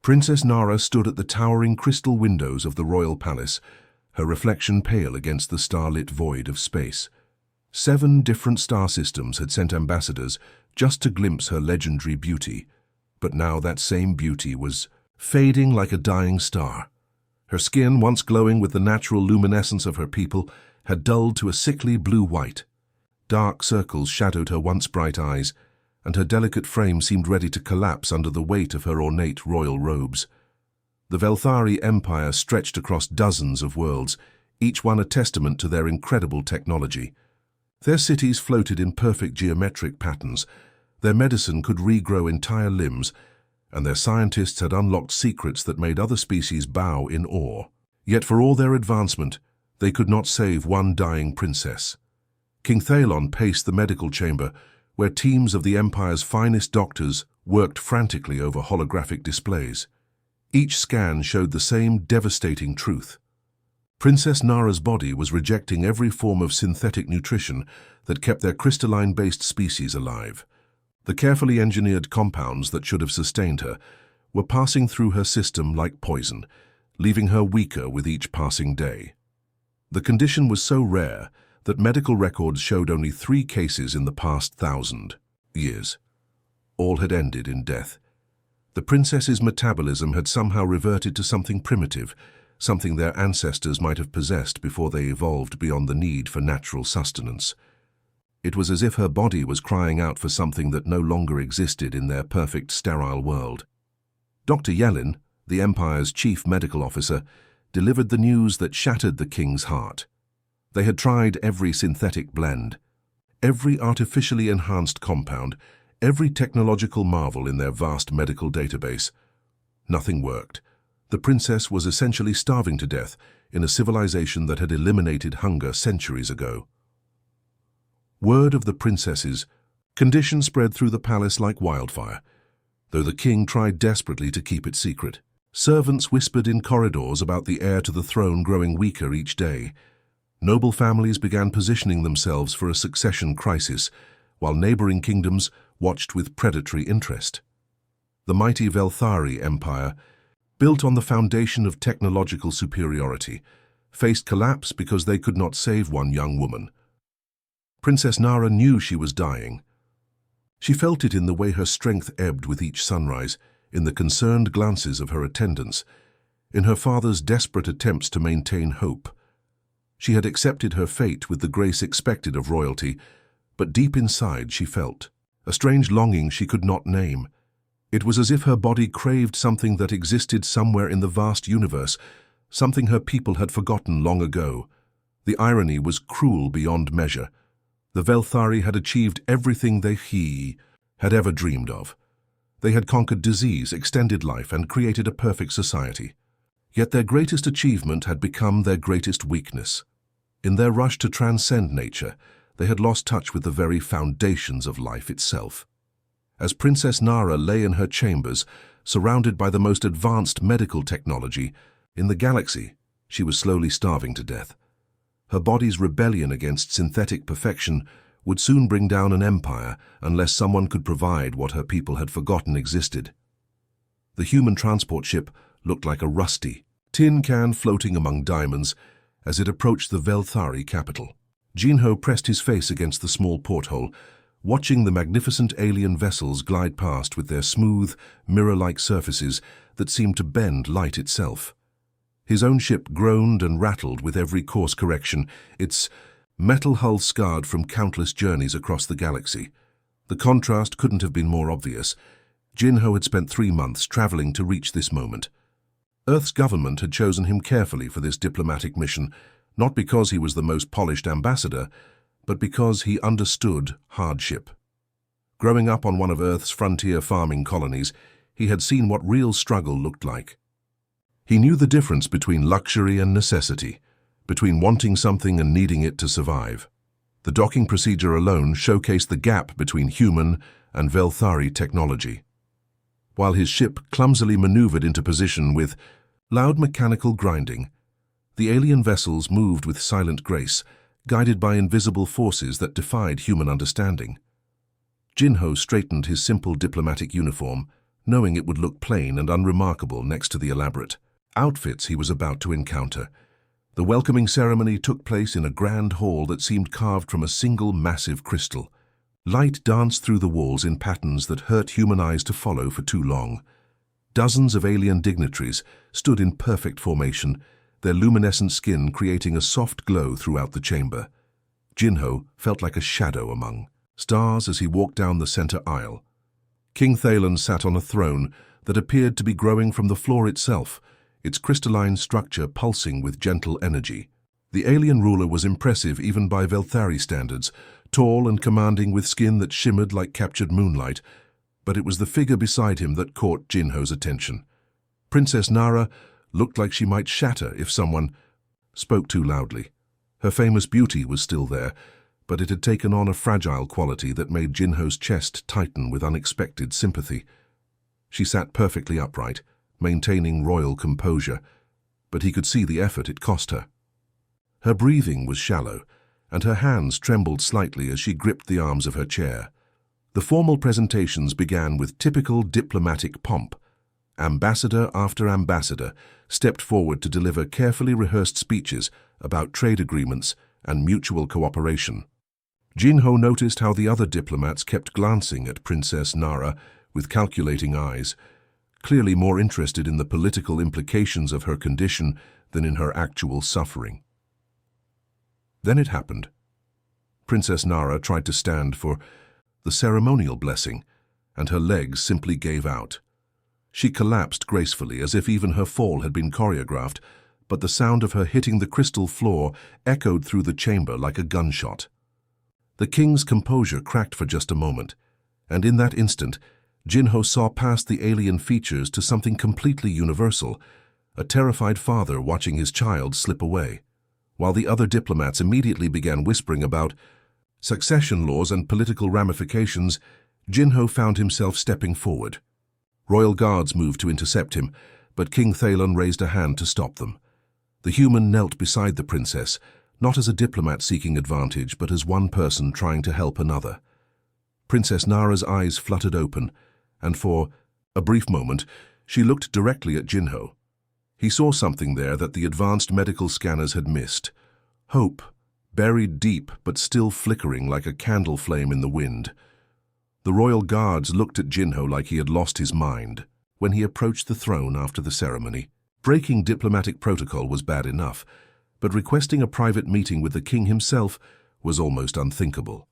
Princess Nara stood at the towering crystal windows of the royal palace, her reflection pale against the starlit void of space. 7 different star systems had sent ambassadors just to glimpse her legendary beauty, but now that same beauty was fading like a dying star. Her skin, once glowing with the natural luminescence of her people, had dulled to a sickly blue-white. Dark circles shadowed her once bright eyes, and her delicate frame seemed ready to collapse under the weight of her ornate royal robes. The Velthari Empire stretched across dozens of worlds, each one a testament to their incredible technology. Their cities floated in perfect geometric patterns, their medicine could regrow entire limbs, and their scientists had unlocked secrets that made other species bow in awe. Yet for all their advancement, they could not save one dying princess. King Thalon paced the medical chamber, where teams of the Empire's finest doctors worked frantically over holographic displays. Each scan showed the same devastating truth. Princess Nara's body was rejecting every form of synthetic nutrition that kept their crystalline-based species alive. The carefully engineered compounds that should have sustained her were passing through her system like poison, leaving her weaker with each passing day. The condition was so rare that medical records showed only 3 cases in the past 1,000 years. All had ended in death. The princess's metabolism had somehow reverted to something primitive, something their ancestors might have possessed before they evolved beyond the need for natural sustenance. It was as if her body was crying out for something that no longer existed in their perfect, sterile world. Dr. Yelin, the Empire's chief medical officer, delivered the news that shattered the king's heart. They had tried every synthetic blend, every artificially enhanced compound, every technological marvel in their vast medical database. Nothing worked. The princess was essentially starving to death in a civilization that had eliminated hunger centuries ago. Word of the princess's condition spread through the palace like wildfire, though the king tried desperately to keep it secret. Servants whispered in corridors about the heir to the throne growing weaker each day. Noble families began positioning themselves for a succession crisis, while neighboring kingdoms watched with predatory interest. The mighty Velthari Empire, built on the foundation of technological superiority, faced collapse because they could not save one young woman. Princess Nara knew she was dying. She felt it in the way her strength ebbed with each sunrise, in the concerned glances of her attendants, in her father's desperate attempts to maintain hope. She had accepted her fate with the grace expected of royalty, but deep inside she felt a strange longing she could not name. It was as if her body craved something that existed somewhere in the vast universe, something her people had forgotten long ago. The irony was cruel beyond measure. The Velthari had achieved everything they had ever dreamed of. They had conquered disease, extended life, and created a perfect society. Yet their greatest achievement had become their greatest weakness. In their rush to transcend nature, they had lost touch with the very foundations of life itself. As Princess Nara lay in her chambers, surrounded by the most advanced medical technology in the galaxy, she was slowly starving to death. Her body's rebellion against synthetic perfection would soon bring down an empire unless someone could provide what her people had forgotten existed. The human transport ship looked like a rusty tin can floating among diamonds as it approached the Velthari capital. Jinho pressed his face against the small porthole, watching the magnificent alien vessels glide past with their smooth, mirror-like surfaces that seemed to bend light itself. His own ship groaned and rattled with every course correction, its metal hull scarred from countless journeys across the galaxy. The contrast couldn't have been more obvious. Jinho had spent 3 months traveling to reach this moment. Earth's government had chosen him carefully for this diplomatic mission, not because he was the most polished ambassador, but because he understood hardship. Growing up on one of Earth's frontier farming colonies, he had seen what real struggle looked like. He knew the difference between luxury and necessity, between wanting something and needing it to survive. The docking procedure alone showcased the gap between human and Velthari technology. While his ship clumsily maneuvered into position with loud mechanical grinding, the alien vessels moved with silent grace, guided by invisible forces that defied human understanding. Jinho straightened his simple diplomatic uniform, knowing it would look plain and unremarkable next to the elaborate outfits he was about to encounter. The welcoming ceremony took place in a grand hall that seemed carved from a single massive crystal. Light danced through the walls in patterns that hurt human eyes to follow for too long. Dozens of alien dignitaries stood in perfect formation, their luminescent skin creating a soft glow throughout the chamber. Jinho felt like a shadow among stars as he walked down the center aisle. King Thalen sat on a throne that appeared to be growing from the floor itself, its crystalline structure pulsing with gentle energy. The alien ruler was impressive even by Velthari standards, tall and commanding with skin that shimmered like captured moonlight, but it was the figure beside him that caught Jinho's attention. Princess Nara looked like she might shatter if someone spoke too loudly. Her famous beauty was still there, but it had taken on a fragile quality that made Jinho's chest tighten with unexpected sympathy. She sat perfectly upright, maintaining royal composure, but he could see the effort it cost her. Her breathing was shallow, and her hands trembled slightly as she gripped the arms of her chair. The formal presentations began with typical diplomatic pomp. Ambassador after ambassador stepped forward to deliver carefully rehearsed speeches about trade agreements and mutual cooperation. Jinho noticed how the other diplomats kept glancing at Princess Nara with calculating eyes, clearly more interested in the political implications of her condition than in her actual suffering. Then it happened. Princess Nara tried to stand for the ceremonial blessing, and her legs simply gave out. She collapsed gracefully as if even her fall had been choreographed, but the sound of her hitting the crystal floor echoed through the chamber like a gunshot. The king's composure cracked for just a moment, and in that instant, Jinho saw past the alien features to something completely universal, a terrified father watching his child slip away. While the other diplomats immediately began whispering about succession laws and political ramifications, Jinho found himself stepping forward. Royal guards moved to intercept him, but King Thalen raised a hand to stop them. The human knelt beside the princess, not as a diplomat seeking advantage, but as one person trying to help another. Princess Nara's eyes fluttered open, and for a brief moment, she looked directly at Jinho. He saw something there that the advanced medical scanners had missed. Hope, buried deep but still flickering like a candle flame in the wind. The royal guards looked at Jinho like he had lost his mind when he approached the throne after the ceremony. Breaking diplomatic protocol was bad enough, but requesting a private meeting with the king himself was almost unthinkable.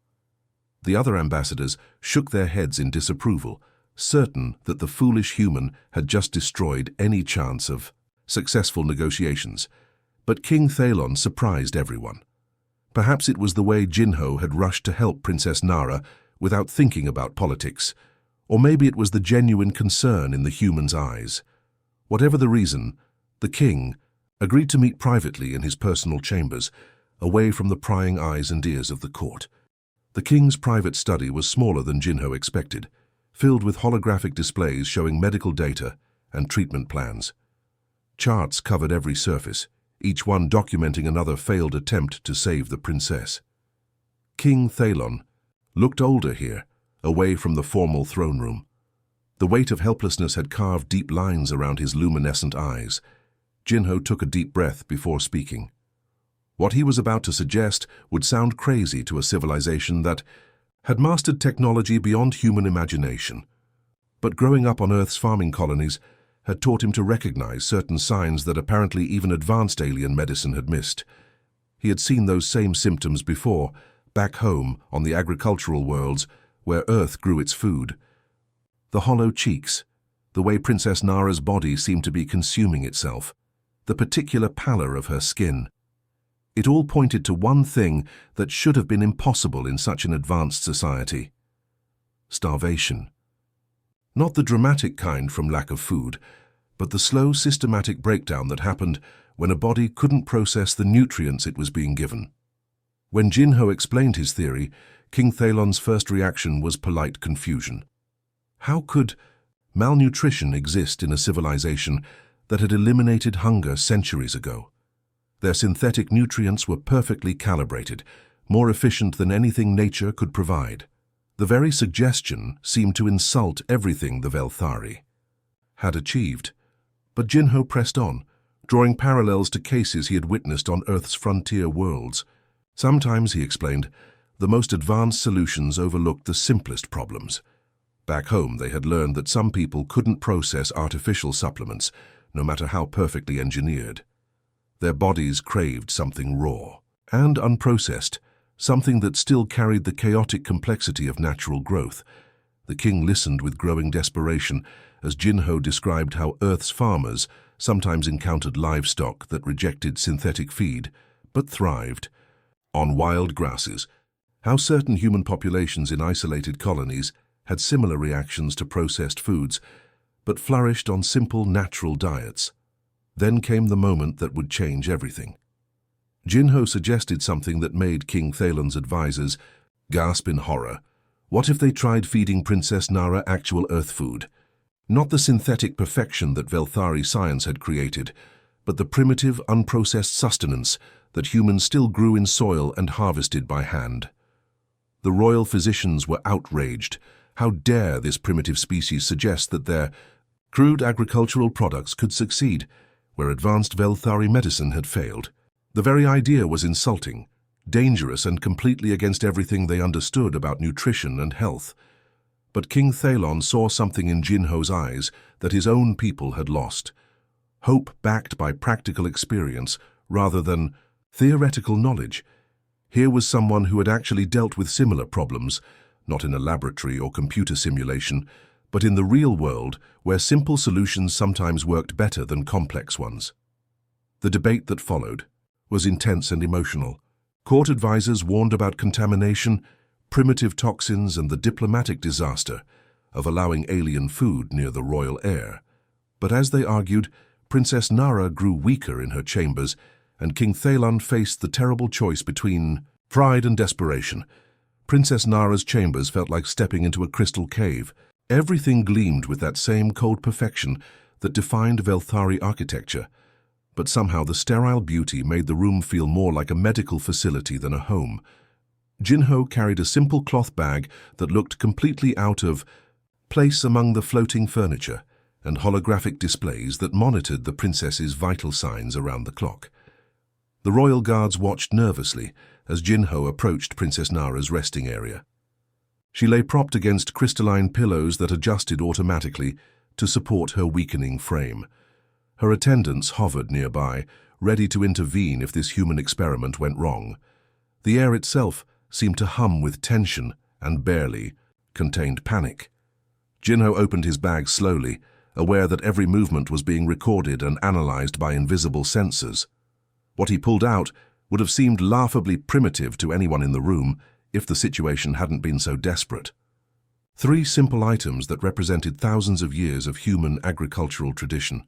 The other ambassadors shook their heads in disapproval, certain that the foolish human had just destroyed any chance of successful negotiations. But King Thalen surprised everyone. Perhaps it was the way Jinho had rushed to help Princess Nara without thinking about politics, or maybe it was the genuine concern in the human's eyes. Whatever the reason, the king agreed to meet privately in his personal chambers, away from the prying eyes and ears of the court. The king's private study was smaller than Jinho expected, filled with holographic displays showing medical data and treatment plans. Charts covered every surface, each one documenting another failed attempt to save the princess. King Thalen looked older here, away from the formal throne room. The weight of helplessness had carved deep lines around his luminescent eyes. Jinho took a deep breath before speaking. What he was about to suggest would sound crazy to a civilization that had mastered technology beyond human imagination. But growing up on Earth's farming colonies had taught him to recognize certain signs that apparently even advanced alien medicine had missed. He had seen those same symptoms before, back home on the agricultural worlds where Earth grew its food. The hollow cheeks, the way Princess Nara's body seemed to be consuming itself, the particular pallor of her skin. It all pointed to one thing that should have been impossible in such an advanced society: starvation. Not the dramatic kind from lack of food, but the slow, systematic breakdown that happened when a body couldn't process the nutrients it was being given. When Jinho explained his theory, King Thalen's first reaction was polite confusion. How could malnutrition exist in a civilization that had eliminated hunger centuries ago? Their synthetic nutrients were perfectly calibrated, more efficient than anything nature could provide. The very suggestion seemed to insult everything the Velthari had achieved. But Jinho pressed on, drawing parallels to cases he had witnessed on Earth's frontier worlds. Sometimes, he explained, the most advanced solutions overlooked the simplest problems. Back home, they had learned that some people couldn't process artificial supplements, no matter how perfectly engineered. Their bodies craved something raw and unprocessed, something that still carried the chaotic complexity of natural growth. The king listened with growing desperation as Jinho described how Earth's farmers sometimes encountered livestock that rejected synthetic feed, but thrived on wild grasses, how certain human populations in isolated colonies had similar reactions to processed foods, but flourished on simple natural diets. Then came the moment that would change everything. Jinho suggested something that made King Thalan's advisors gasp in horror. What if they tried feeding Princess Nara actual Earth food? Not the synthetic perfection that Velthari science had created, but the primitive, unprocessed sustenance that humans still grew in soil and harvested by hand. The royal physicians were outraged. How dare this primitive species suggest that their crude agricultural products could succeed, where advanced Velthari medicine had failed? The very idea was insulting, dangerous, and completely against everything they understood about nutrition and health. But King Thalan saw something in Jinho's eyes that his own people had lost. Hope backed by practical experience rather than theoretical knowledge. Here was someone who had actually dealt with similar problems, not in a laboratory or computer simulation, but in the real world where simple solutions sometimes worked better than complex ones. The debate that followed was intense and emotional. Court advisors warned about contamination, primitive toxins, and the diplomatic disaster of allowing alien food near the royal heir. But as they argued, Princess Nara grew weaker in her chambers, and King Thalan faced the terrible choice between pride and desperation. Princess Nara's chambers felt like stepping into a crystal cave. Everything gleamed with that same cold perfection that defined Velthari architecture. But somehow the sterile beauty made the room feel more like a medical facility than a home. Jinho carried a simple cloth bag that looked completely out of place among the floating furniture and holographic displays that monitored the princess's vital signs around the clock. The royal guards watched nervously as Jinho approached Princess Nara's resting area. She lay propped against crystalline pillows that adjusted automatically to support her weakening frame. Her attendants hovered nearby, ready to intervene if this human experiment went wrong. The air itself seemed to hum with tension and barely contained panic. Jinho opened his bag slowly, aware that every movement was being recorded and analyzed by invisible sensors. What he pulled out would have seemed laughably primitive to anyone in the room if the situation hadn't been so desperate. 3 simple items that represented thousands of years of human agricultural tradition.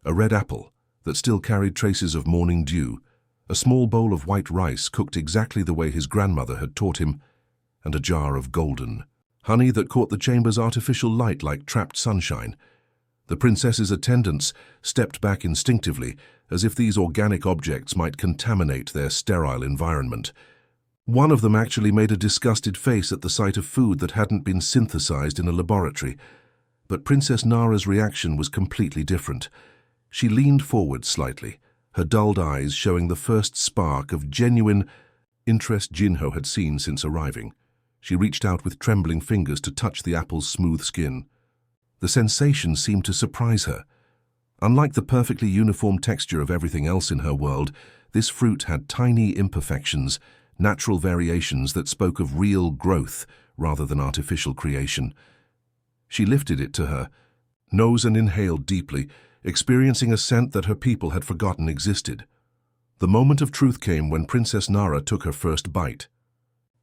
A red apple that still carried traces of morning dew, a small bowl of white rice cooked exactly the way his grandmother had taught him, and a jar of golden honey that caught the chamber's artificial light like trapped sunshine. The princess's attendants stepped back instinctively, as if these organic objects might contaminate their sterile environment. One of them actually made a disgusted face at the sight of food that hadn't been synthesized in a laboratory. But Princess Nara's reaction was completely different. She leaned forward slightly, her dulled eyes showing the first spark of genuine interest Jinho had seen since arriving. She reached out with trembling fingers to touch the apple's smooth skin. The sensation seemed to surprise her. Unlike the perfectly uniform texture of everything else in her world, this fruit had tiny imperfections, natural variations that spoke of real growth rather than artificial creation. She lifted it to her nose and inhaled deeply, experiencing a scent that her people had forgotten existed. The moment of truth came when Princess Nara took her first bite.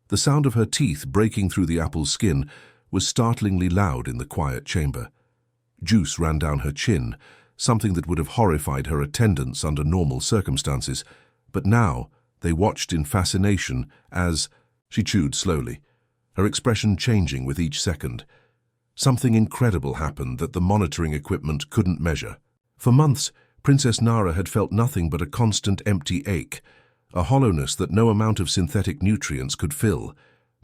The sound of her teeth breaking through the apple's skin was startlingly loud in the quiet chamber. Juice ran down her chin, something that would have horrified her attendants under normal circumstances, but now they watched in fascination as she chewed slowly, her expression changing with each second. Something incredible happened that the monitoring equipment couldn't measure. For months, Princess Nara had felt nothing but a constant empty ache, a hollowness that no amount of synthetic nutrients could fill.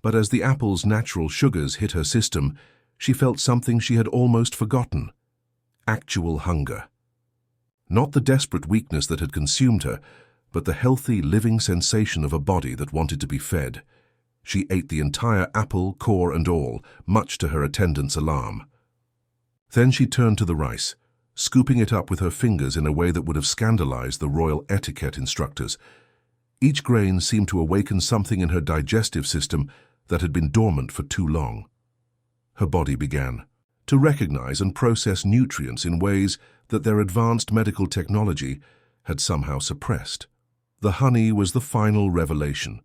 But as the apple's natural sugars hit her system, she felt something she had almost forgotten: actual hunger. Not the desperate weakness that had consumed her, but the healthy, living sensation of a body that wanted to be fed. She ate the entire apple, core and all, much to her attendant's alarm. Then she turned to the rice, scooping it up with her fingers in a way that would have scandalized the royal etiquette instructors. Each grain seemed to awaken something in her digestive system that had been dormant for too long. Her body began to recognize and process nutrients in ways that their advanced medical technology had somehow suppressed. The honey was the final revelation.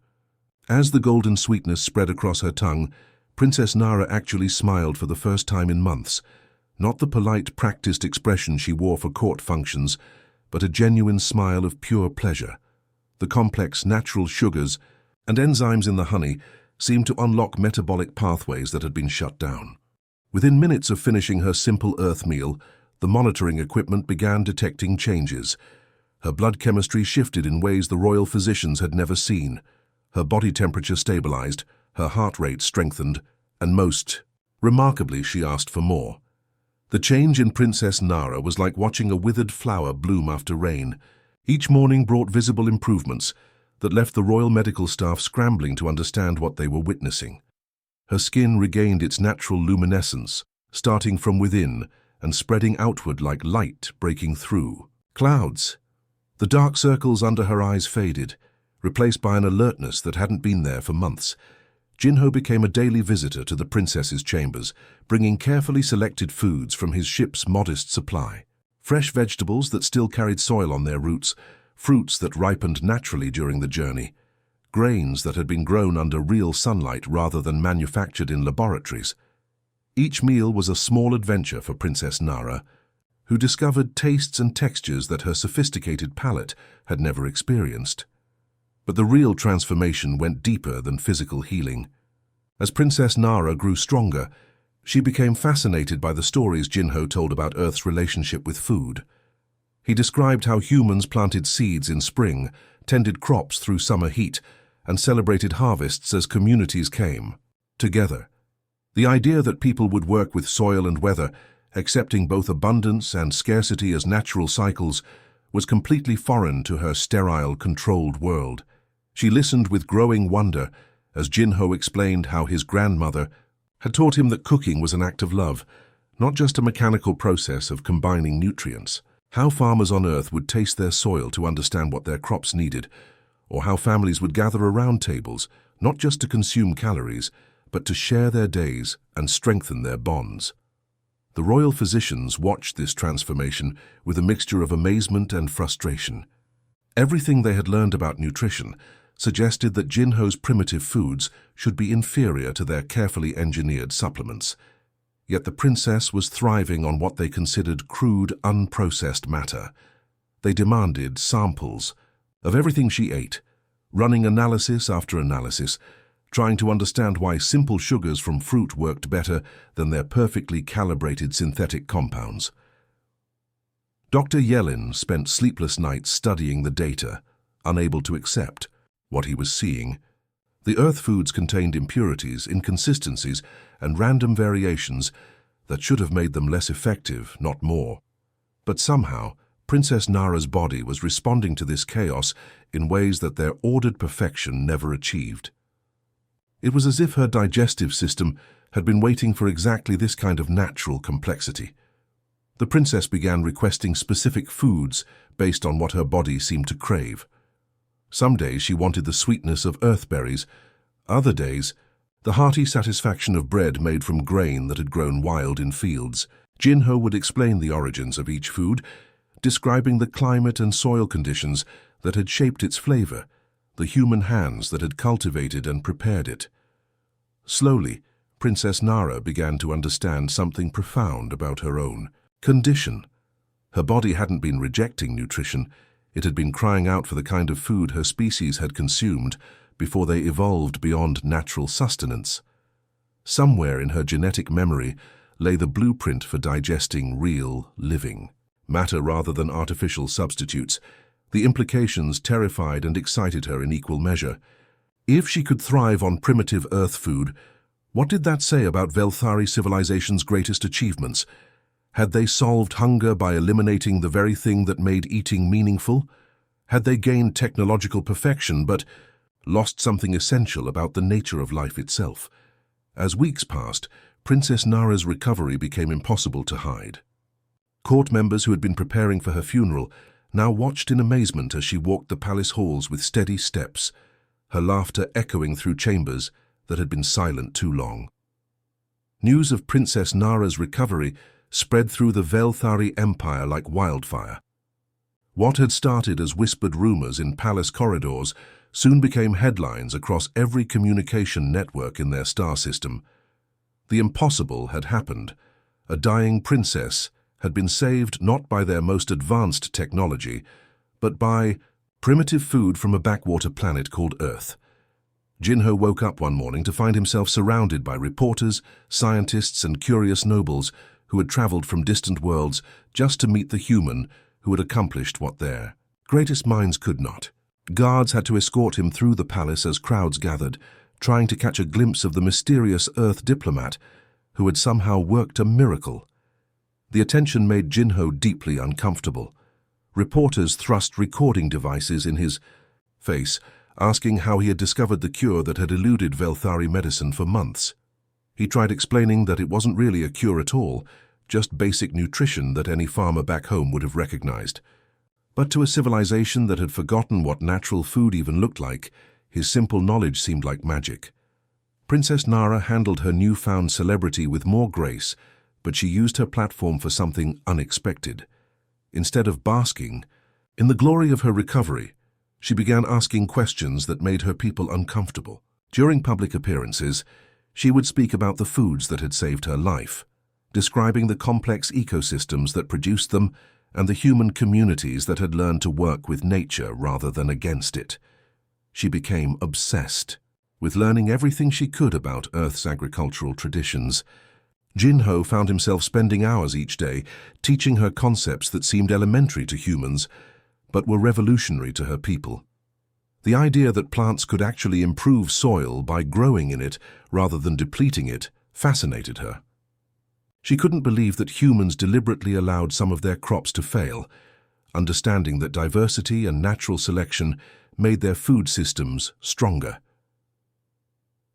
As the golden sweetness spread across her tongue, Princess Nara actually smiled for the first time in months, not the polite, practiced expression she wore for court functions, but a genuine smile of pure pleasure. The complex natural sugars and enzymes in the honey seemed to unlock metabolic pathways that had been shut down. Within minutes of finishing her simple earth meal, the monitoring equipment began detecting changes. Her blood chemistry shifted in ways the royal physicians had never seen. Her body temperature stabilized, her heart rate strengthened, and most remarkably, she asked for more. The change in Princess Nara was like watching a withered flower bloom after rain. Each morning brought visible improvements that left the royal medical staff scrambling to understand what they were witnessing. Her skin regained its natural luminescence, starting from within and spreading outward like light breaking through clouds. The dark circles under her eyes faded, replaced by an alertness that hadn't been there for months. Jinho became a daily visitor to the princess's chambers, bringing carefully selected foods from his ship's modest supply. Fresh vegetables that still carried soil on their roots, fruits that ripened naturally during the journey, grains that had been grown under real sunlight rather than manufactured in laboratories. Each meal was a small adventure for Princess Nara, who discovered tastes and textures that her sophisticated palate had never experienced. But the real transformation went deeper than physical healing. As Princess Nara grew stronger, she became fascinated by the stories Jinho told about Earth's relationship with food. He described how humans planted seeds in spring, tended crops through summer heat, and celebrated harvests as communities came together. The idea that people would work with soil and weather, accepting both abundance and scarcity as natural cycles, was completely foreign to her sterile, controlled world. She listened with growing wonder as Jinho explained how his grandmother had taught him that cooking was an act of love, not just a mechanical process of combining nutrients. How farmers on Earth would taste their soil to understand what their crops needed, or how families would gather around tables, not just to consume calories, but to share their days and strengthen their bonds. The royal physicians watched this transformation with a mixture of amazement and frustration. Everything they had learned about nutrition suggested that Jinho's primitive foods should be inferior to their carefully engineered supplements. Yet the princess was thriving on what they considered crude, unprocessed matter. They demanded samples of everything she ate, running analysis after analysis, trying to understand why simple sugars from fruit worked better than their perfectly calibrated synthetic compounds. Dr. Yellin spent sleepless nights studying the data, unable to accept what he was seeing. The Earth foods contained impurities, inconsistencies, and random variations that should have made them less effective, not more. But somehow, Princess Nara's body was responding to this chaos in ways that their ordered perfection never achieved. It was as if her digestive system had been waiting for exactly this kind of natural complexity. The princess began requesting specific foods based on what her body seemed to crave. Some days she wanted the sweetness of earth berries, other days the hearty satisfaction of bread made from grain that had grown wild in fields. Jinho would explain the origins of each food, describing the climate and soil conditions that had shaped its flavor, the human hands that had cultivated and prepared it. Slowly, Princess Nara began to understand something profound about her own condition. Her body hadn't been rejecting nutrition, it had been crying out for the kind of food her species had consumed before they evolved beyond natural sustenance. Somewhere in her genetic memory lay the blueprint for digesting real, living matter rather than artificial substitutes. The implications terrified and excited her in equal measure. If she could thrive on primitive earth food, what did that say about Velthari civilization's greatest achievements? Had they solved hunger by eliminating the very thing that made eating meaningful? Had they gained technological perfection but lost something essential about the nature of life itself? As weeks passed, Princess Nara's recovery became impossible to hide. Court members who had been preparing for her funeral now watched in amazement as she walked the palace halls with steady steps, her laughter echoing through chambers that had been silent too long. News of Princess Nara's recovery spread through the Velthari Empire like wildfire. What had started as whispered rumors in palace corridors soon became headlines across every communication network in their star system. The impossible had happened. A dying princess had been saved not by their most advanced technology, but by primitive food from a backwater planet called Earth. Jinho woke up one morning to find himself surrounded by reporters, scientists, and curious nobles who had traveled from distant worlds just to meet the human who had accomplished what their greatest minds could not. Guards had to escort him through the palace as crowds gathered, trying to catch a glimpse of the mysterious Earth diplomat who had somehow worked a miracle. The attention made Jinho deeply uncomfortable. Reporters thrust recording devices in his face, asking how he had discovered the cure that had eluded Velthari medicine for months. He tried explaining that it wasn't really a cure at all, just basic nutrition that any farmer back home would have recognized. But to a civilization that had forgotten what natural food even looked like, his simple knowledge seemed like magic. Princess Nara handled her newfound celebrity with more grace, but she used her platform for something unexpected. Instead of basking in the glory of her recovery, she began asking questions that made her people uncomfortable. During public appearances, she would speak about the foods that had saved her life, describing the complex ecosystems that produced them and the human communities that had learned to work with nature rather than against it. She became obsessed with learning everything she could about Earth's agricultural traditions. Jinho found himself spending hours each day teaching her concepts that seemed elementary to humans, but were revolutionary to her people. The idea that plants could actually improve soil by growing in it rather than depleting it fascinated her. She couldn't believe that humans deliberately allowed some of their crops to fail, understanding that diversity and natural selection made their food systems stronger.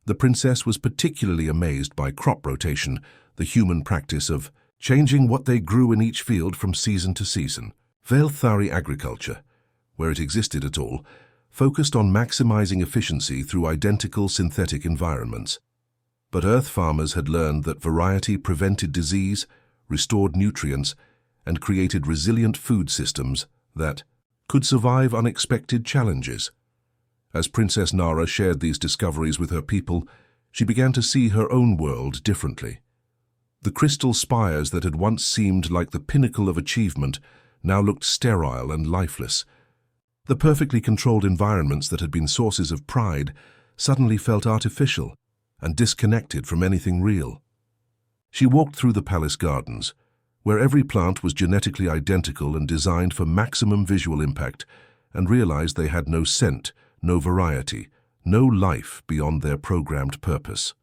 The princess was particularly amazed by crop rotation, the human practice of changing what they grew in each field from season to season. Velthari agriculture, where it existed at all, focused on maximizing efficiency through identical synthetic environments. But Earth farmers had learned that variety prevented disease, restored nutrients, and created resilient food systems that could survive unexpected challenges. As Princess Nara shared these discoveries with her people, she began to see her own world differently. The crystal spires that had once seemed like the pinnacle of achievement now looked sterile and lifeless. The perfectly controlled environments that had been sources of pride suddenly felt artificial and disconnected from anything real. She walked through the palace gardens, where every plant was genetically identical and designed for maximum visual impact, and realized they had no scent, no variety, no life beyond their programmed purpose.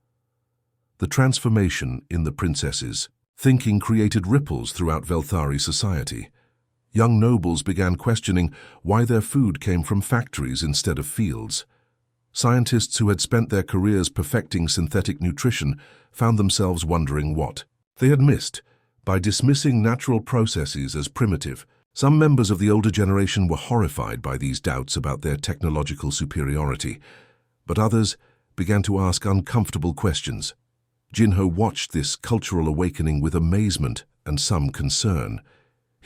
The transformation in the princess's thinking created ripples throughout Velthari society. Young nobles began questioning why their food came from factories instead of fields. Scientists who had spent their careers perfecting synthetic nutrition found themselves wondering what they had missed by dismissing natural processes as primitive. Some members of the older generation were horrified by these doubts about their technological superiority, but others began to ask uncomfortable questions. Jinho watched this cultural awakening with amazement and some concern.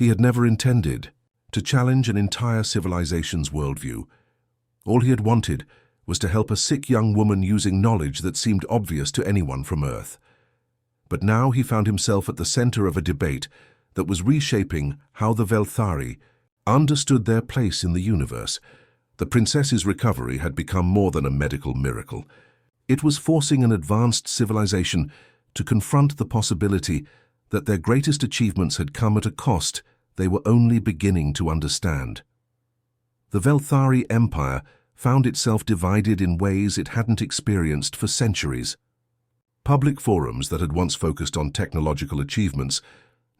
He had never intended to challenge an entire civilization's worldview. All he had wanted was to help a sick young woman using knowledge that seemed obvious to anyone from Earth. But now he found himself at the center of a debate that was reshaping how the Velthari understood their place in the universe. The princess's recovery had become more than a medical miracle. It was forcing an advanced civilization to confront the possibility that their greatest achievements had come at a cost they were only beginning to understand. The Velthari Empire found itself divided in ways it hadn't experienced for centuries. Public forums that had once focused on technological achievements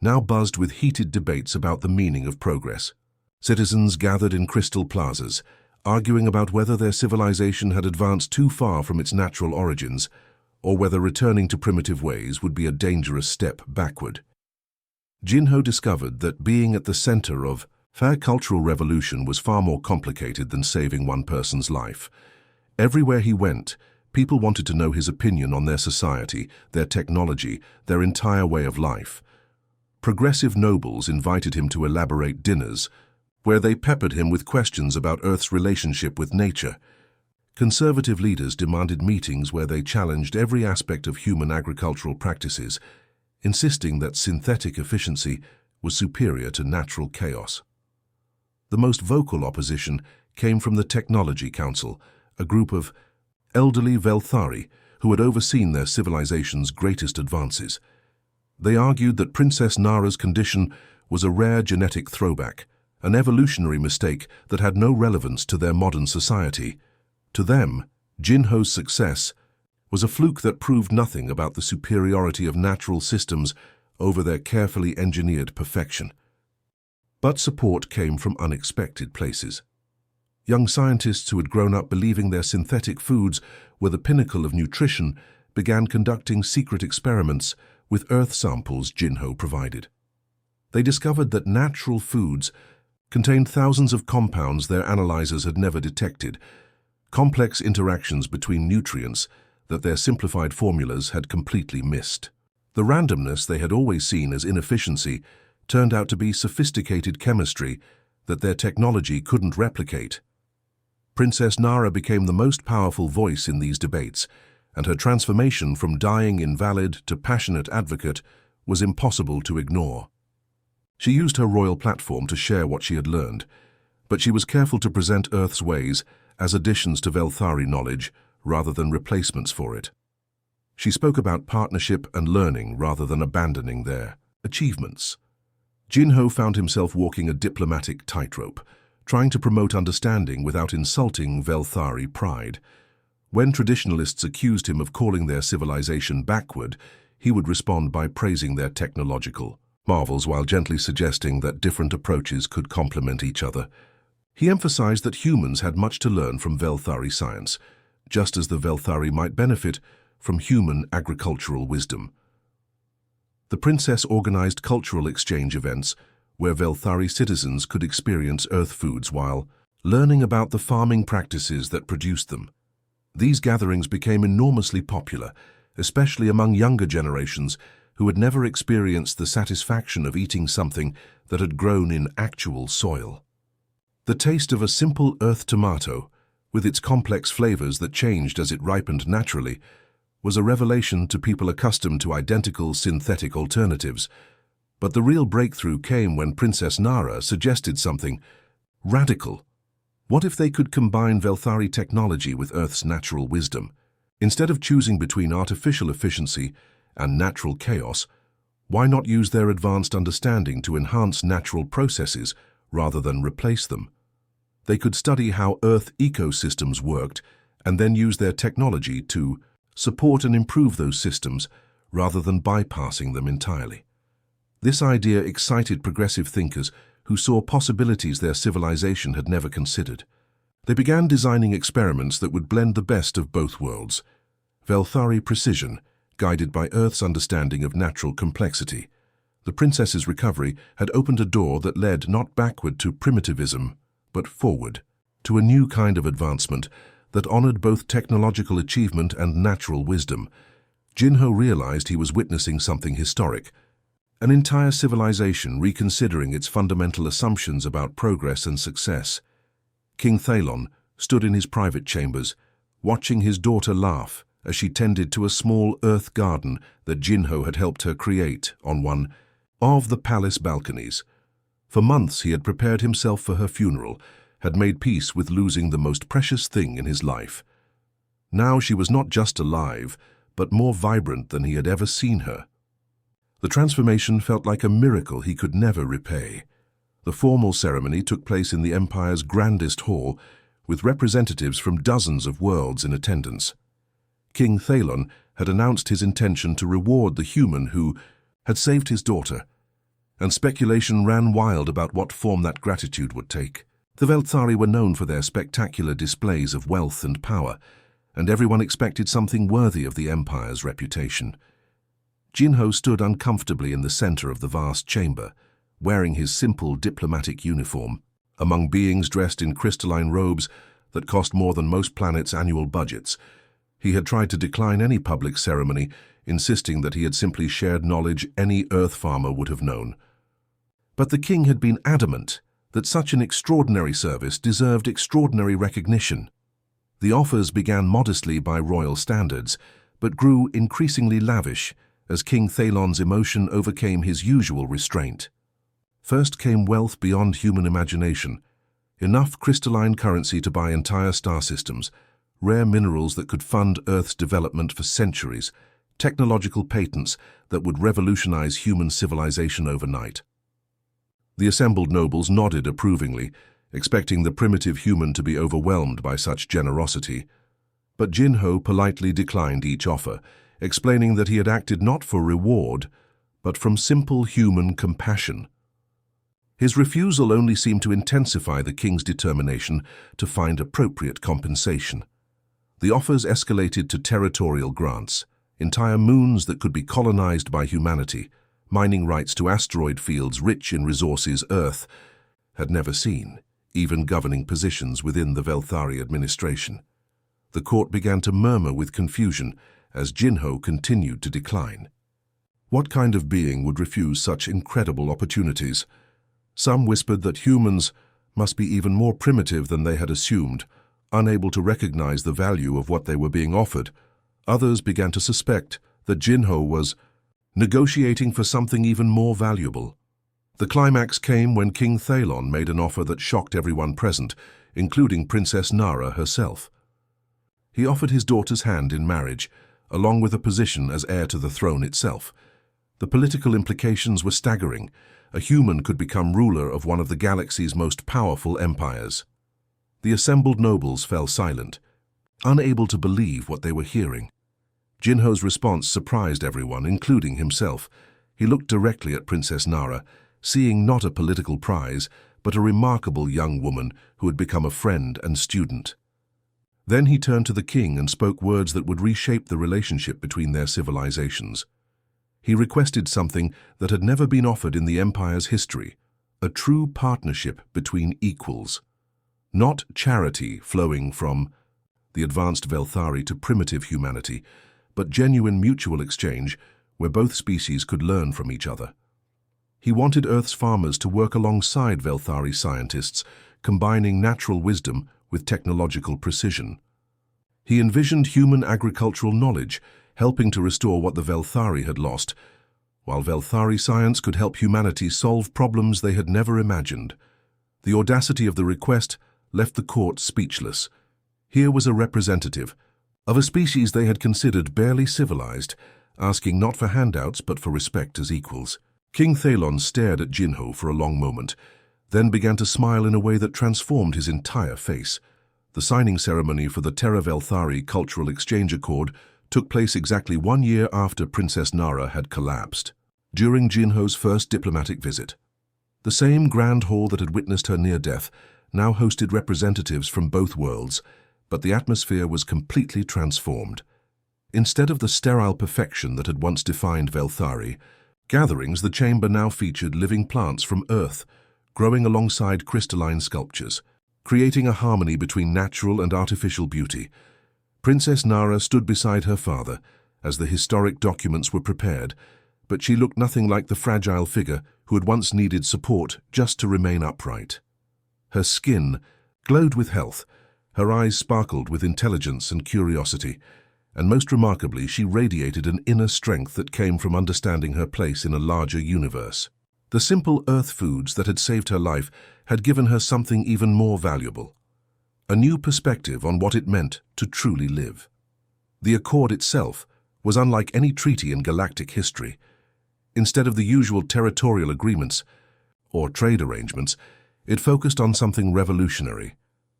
now buzzed with heated debates about the meaning of progress. Citizens gathered in crystal plazas, arguing about whether their civilization had advanced too far from its natural origins, or whether returning to primitive ways would be a dangerous step backward. Jinho discovered that being at the center of fair cultural revolution was far more complicated than saving one person's life. Everywhere he went, people wanted to know his opinion on their society, their technology, their entire way of life. Progressive nobles invited him to elaborate dinners, where they peppered him with questions about Earth's relationship with nature. Conservative leaders demanded meetings where they challenged every aspect of human agricultural practices, insisting that synthetic efficiency was superior to natural chaos. The most vocal opposition came from the Technology Council, a group of elderly Velthari who had overseen their civilization's greatest advances. They argued that Princess Nara's condition was a rare genetic throwback, an evolutionary mistake that had no relevance to their modern society. To them, Jinho's success was a fluke that proved nothing about the superiority of natural systems over their carefully engineered perfection. But support came from unexpected places. Young scientists who had grown up believing their synthetic foods were the pinnacle of nutrition began conducting secret experiments with Earth samples Jinho provided. They discovered that natural foods contained thousands of compounds their analyzers had never detected, complex interactions between nutrients that their simplified formulas had completely missed. The randomness they had always seen as inefficiency turned out to be sophisticated chemistry that their technology couldn't replicate. Princess Nara became the most powerful voice in these debates, and her transformation from dying invalid to passionate advocate was impossible to ignore. She used her royal platform to share what she had learned, but she was careful to present Earth's ways as additions to Velthari knowledge rather than replacements for it. She spoke about partnership and learning rather than abandoning their achievements. Jinho found himself walking a diplomatic tightrope, trying to promote understanding without insulting Velthari pride. When traditionalists accused him of calling their civilization backward, he would respond by praising their technological marvels while gently suggesting that different approaches could complement each other. He emphasized that humans had much to learn from Velthari science, just as the Velthari might benefit from human agricultural wisdom. The princess organized cultural exchange events where Velthari citizens could experience Earth foods while learning about the farming practices that produced them. These gatherings became enormously popular, especially among younger generations who had never experienced the satisfaction of eating something that had grown in actual soil. The taste of a simple earth tomato, with its complex flavors that changed as it ripened naturally, was a revelation to people accustomed to identical synthetic alternatives. But the real breakthrough came when Princess Nara suggested something radical. What if they could combine Velthari technology with Earth's natural wisdom? Instead of choosing between artificial efficiency and natural chaos, why not use their advanced understanding to enhance natural processes rather than replace them? They could study how Earth ecosystems worked and then use their technology to support and improve those systems rather than bypassing them entirely. This idea excited progressive thinkers who saw possibilities their civilization had never considered. They began designing experiments that would blend the best of both worlds. Velthari precision, guided by Earth's understanding of natural complexity. The princess's recovery had opened a door that led not backward to primitivism, but forward, to a new kind of advancement that honored both technological achievement and natural wisdom. Jinho realized he was witnessing something historic, an entire civilization reconsidering its fundamental assumptions about progress and success. King Thalon stood in his private chambers, watching his daughter laugh as she tended to a small earth garden that Jinho had helped her create on one of the palace balconies. For months he had prepared himself for her funeral, had made peace with losing the most precious thing in his life. Now she was not just alive, but more vibrant than he had ever seen her. The transformation felt like a miracle he could never repay. The formal ceremony took place in the Empire's grandest hall, with representatives from dozens of worlds in attendance. King Thalon had announced his intention to reward the human who had saved his daughter, and speculation ran wild about what form that gratitude would take. The Velthari were known for their spectacular displays of wealth and power, and everyone expected something worthy of the Empire's reputation. Jinho stood uncomfortably in the center of the vast chamber, wearing his simple diplomatic uniform, among beings dressed in crystalline robes that cost more than most planets' annual budgets. He had tried to decline any public ceremony, insisting that he had simply shared knowledge any Earth farmer would have known. But the king had been adamant that such an extraordinary service deserved extraordinary recognition. The offers began modestly by royal standards, but grew increasingly lavish as King Thalon's emotion overcame his usual restraint. First came wealth beyond human imagination, enough crystalline currency to buy entire star systems, rare minerals that could fund Earth's development for centuries, technological patents that would revolutionize human civilization overnight. The assembled nobles nodded approvingly, expecting the primitive human to be overwhelmed by such generosity. But Jinho politely declined each offer, explaining that he had acted not for reward, but from simple human compassion. His refusal only seemed to intensify the king's determination to find appropriate compensation. The offers escalated to territorial grants, entire moons that could be colonized by humanity, mining rights to asteroid fields rich in resources Earth had never seen, even governing positions within the Velthari administration. The court began to murmur with confusion as Jinho continued to decline. What kind of being would refuse such incredible opportunities? Some whispered that humans must be even more primitive than they had assumed, unable to recognize the value of what they were being offered. Others began to suspect that Jinho was negotiating for something even more valuable. The climax came when King Thalon made an offer that shocked everyone present, including Princess Nara herself. He offered his daughter's hand in marriage, along with a position as heir to the throne itself. The political implications were staggering. A human could become ruler of one of the galaxy's most powerful empires. The assembled nobles fell silent, unable to believe what they were hearing. Jinho's response surprised everyone, including himself. He looked directly at Princess Nara, seeing not a political prize, but a remarkable young woman who had become a friend and student. Then he turned to the king and spoke words that would reshape the relationship between their civilizations. He requested something that had never been offered in the Empire's history, a true partnership between equals. Not charity flowing from the advanced Velthari to primitive humanity, but genuine mutual exchange where both species could learn from each other. He wanted Earth's farmers to work alongside Velthari scientists, combining natural wisdom with technological precision. He envisioned human agricultural knowledge, helping to restore what the Velthari had lost, while Velthari science could help humanity solve problems they had never imagined. The audacity of the request left the court speechless. Here was a representative of a species they had considered barely civilized, asking not for handouts but for respect as equals. King Thalon stared at Jinho for a long moment, then began to smile in a way that transformed his entire face. The signing ceremony for the Terra Velthari Cultural Exchange Accord took place exactly 1 year after Princess Nara had collapsed, during Jinho's first diplomatic visit. The same grand hall that had witnessed her near death now hosted representatives from both worlds, but the atmosphere was completely transformed. Instead of the sterile perfection that had once defined Velthari gatherings, the chamber now featured living plants from Earth, growing alongside crystalline sculptures, creating a harmony between natural and artificial beauty. Princess Nara stood beside her father as the historic documents were prepared, but she looked nothing like the fragile figure who had once needed support just to remain upright. Her skin glowed with health, her eyes sparkled with intelligence and curiosity, and most remarkably, she radiated an inner strength that came from understanding her place in a larger universe. The simple earth foods that had saved her life had given her something even more valuable, a new perspective on what it meant to truly live. The accord itself was unlike any treaty in galactic history. Instead of the usual territorial agreements or trade arrangements, it focused on something revolutionary,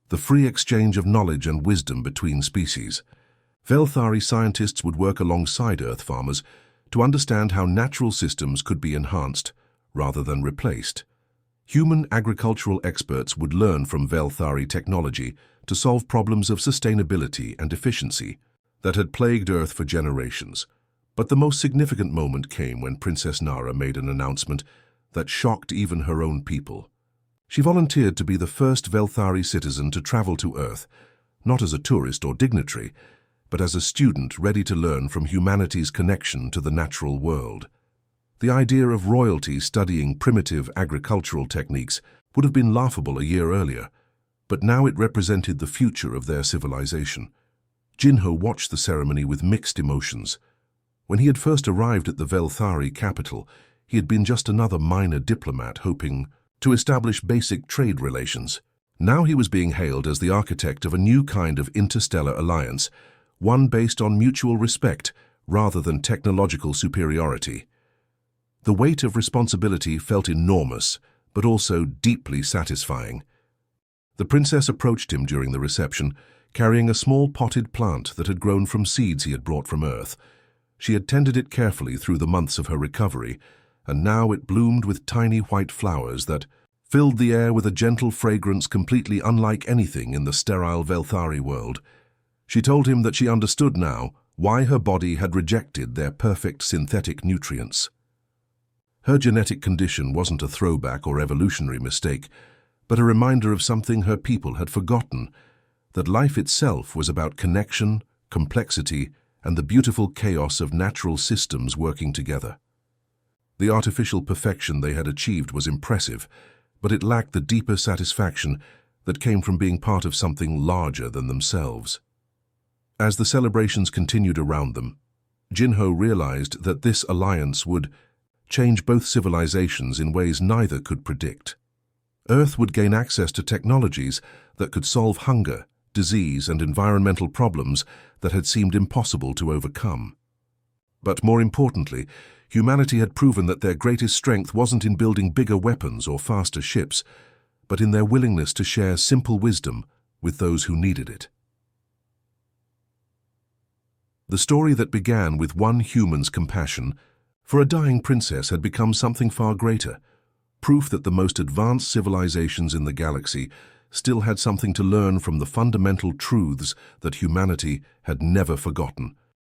the free exchange of knowledge and wisdom between species. Velthari scientists would work alongside Earth farmers to understand how natural systems could be enhanced, rather than replaced. Human agricultural experts would learn from Velthari technology to solve problems of sustainability and efficiency that had plagued Earth for generations. But the most significant moment came when Princess Nara made an announcement that shocked even her own people. She volunteered to be the first Velthari citizen to travel to Earth, not as a tourist or dignitary, but as a student ready to learn from humanity's connection to the natural world. The idea of royalty studying primitive agricultural techniques would have been laughable a year earlier, but now it represented the future of their civilization. Jinho watched the ceremony with mixed emotions. When he had first arrived at the Velthari capital, he had been just another minor diplomat hoping to establish basic trade relations. Now he was being hailed as the architect of a new kind of interstellar alliance, one based on mutual respect rather than technological superiority. The weight of responsibility felt enormous, but also deeply satisfying. The princess approached him during the reception, carrying a small potted plant that had grown from seeds he had brought from Earth. She had tended it carefully through the months of her recovery, and now it bloomed with tiny white flowers that filled the air with a gentle fragrance completely unlike anything in the sterile Velthari world. She told him that she understood now why her body had rejected their perfect synthetic nutrients. Her genetic condition wasn't a throwback or evolutionary mistake, but a reminder of something her people had forgotten, that life itself was about connection, complexity, and the beautiful chaos of natural systems working together. The artificial perfection they had achieved was impressive, but it lacked the deeper satisfaction that came from being part of something larger than themselves. As the celebrations continued around them, Jinho realized that this alliance would change both civilizations in ways neither could predict. Earth would gain access to technologies that could solve hunger, disease, and environmental problems that had seemed impossible to overcome. But more importantly, humanity had proven that their greatest strength wasn't in building bigger weapons or faster ships, but in their willingness to share simple wisdom with those who needed it. The story that began with one human's compassion for a dying princess had become something far greater, proof that the most advanced civilizations in the galaxy still had something to learn from the fundamental truths that humanity had never forgotten.